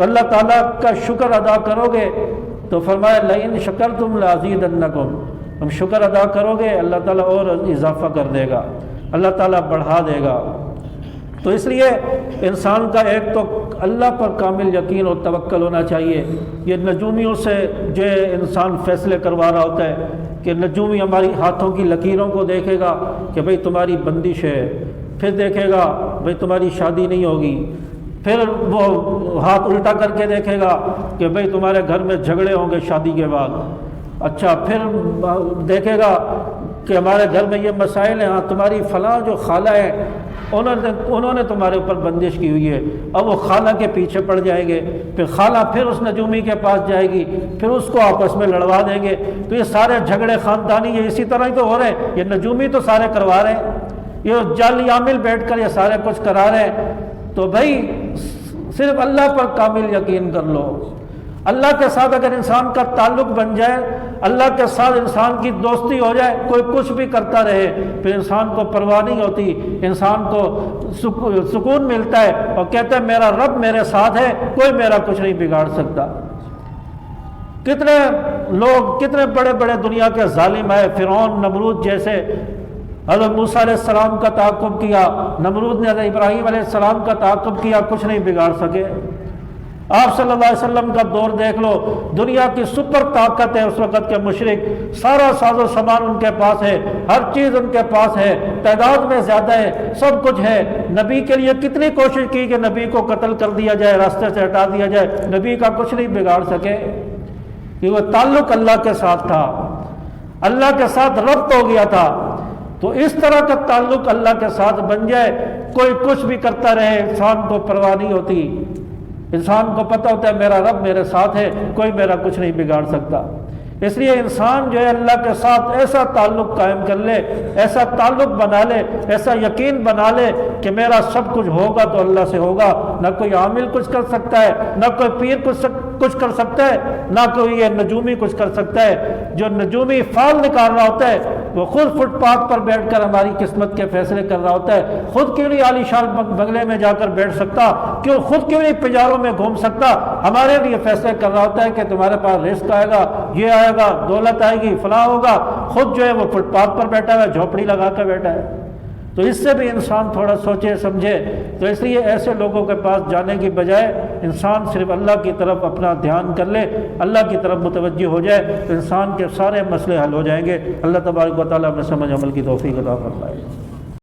اللہ تعالیٰ کا شکر ادا کرو گے تو فرمایا لئن شکرتم لازیدنکم، تم شکر ادا کرو گے اللہ تعالیٰ اور اضافہ کر دے گا، اللہ تعالیٰ بڑھا دے گا۔ تو اس لیے انسان کا ایک تو اللہ پر کامل یقین اور توکل ہونا چاہیے۔ یہ نجومیوں سے جو انسان فیصلے کروا رہا ہوتا ہے کہ نجومی ہماری ہاتھوں کی لکیروں کو دیکھے گا کہ بھئی تمہاری بندش ہے، پھر دیکھے گا بھئی تمہاری شادی نہیں ہوگی، پھر وہ ہاتھ الٹا کر کے دیکھے گا کہ بھئی تمہارے گھر میں جھگڑے ہوں گے شادی کے بعد، اچھا پھر دیکھے گا کہ ہمارے گھر میں یہ مسائل ہیں، ہاں تمہاری فلاں جو خالہ ہے انہوں نے تمہارے اوپر بندش کی ہوئی ہے، اب وہ خالہ کے پیچھے پڑ جائیں گے، پھر خالہ پھر اس نجومی کے پاس جائے گی، پھر اس کو آپس میں لڑوا دیں گے۔ تو یہ سارے جھگڑے خاندانی یہ اسی طرح ہی تو ہو رہے ہیں، یہ نجومی تو سارے کروا رہے ہیں، یہ جعلی عامل بیٹھ کر یہ سارے کچھ کرا رہے ہیں۔ تو بھائی صرف اللہ پر کامل یقین کر لو۔ اللہ کے ساتھ اگر انسان کا تعلق بن جائے، اللہ کے ساتھ انسان کی دوستی ہو جائے، کوئی کچھ بھی کرتا رہے پھر انسان کو پرواہ نہیں ہوتی، انسان کو سکون ملتا ہے اور کہتا ہے میرا رب میرے ساتھ ہے، کوئی میرا کچھ نہیں بگاڑ سکتا۔ کتنے لوگ، کتنے بڑے بڑے دنیا کے ظالم آئے، فرعون، نمرود جیسے، حضرت موسیٰ علیہ السلام کا تعاقب کیا، نمرود نے حضرت ابراہیم علیہ السلام کا تعاقب کیا، کچھ نہیں بگاڑ سکے۔ آپ صلی اللہ علیہ وسلم کا دور دیکھ لو، دنیا کی سپر طاقت ہے اس وقت کے مشرک، سارا ساز و سامان ان کے پاس ہے، ہر چیز ان کے پاس ہے، تعداد میں زیادہ ہے، سب کچھ ہے۔ نبی کے لیے کتنی کوشش کی کہ نبی کو قتل کر دیا جائے، راستے سے ہٹا دیا جائے، نبی کا کچھ نہیں بگاڑ سکے، کہ وہ تعلق اللہ کے ساتھ تھا، اللہ کے ساتھ ربط ہو گیا تھا۔ تو اس طرح کا تعلق اللہ کے ساتھ بن جائے، کوئی کچھ بھی کرتا رہے انسان کو پرواہ نہیں ہوتی، انسان کو پتہ ہوتا ہے میرا رب میرے ساتھ ہے، کوئی میرا کچھ نہیں بگاڑ سکتا۔ اس لیے انسان جو ہے اللہ کے ساتھ ایسا تعلق قائم کر لے، ایسا تعلق بنا لے، ایسا یقین بنا لے کہ میرا سب کچھ ہوگا تو اللہ سے ہوگا، نہ کوئی عامل کچھ کر سکتا ہے، نہ کوئی پیر کچھ کر سکتا ہے، نہ کوئی یہ نجومی کچھ کر سکتا ہے۔ جو نجومی فال نکال رہا ہوتا ہے وہ خود فٹ پاتھ پر بیٹھ کر ہماری قسمت کے فیصلے کر رہا ہوتا ہے، خود کیوں نہیں عالی شان بنگلے میں جا کر بیٹھ سکتا، خود کیوں نہیں پجاروں میں گھوم سکتا، ہمارے لیے فیصلے کر رہا ہوتا ہے کہ تمہارے پاس رزق آئے گا، یہ آئے گا، دولت آئے گی، فلاں ہوگا، خود جو ہے وہ فٹ پاتھ پر بیٹھا ہوا ہے، جھوپڑی لگا کر بیٹھا ہے۔ تو اس سے بھی انسان تھوڑا سوچے سمجھے۔ تو اس لیے ایسے لوگوں کے پاس جانے کی بجائے انسان صرف اللہ کی طرف اپنا دھیان کر لے، اللہ کی طرف متوجہ ہو جائے، تو انسان کے سارے مسئلے حل ہو جائیں گے۔ اللہ تبارک و تعالیٰ ہمیں سمجھ عمل کی توفیق عطا فرمائے۔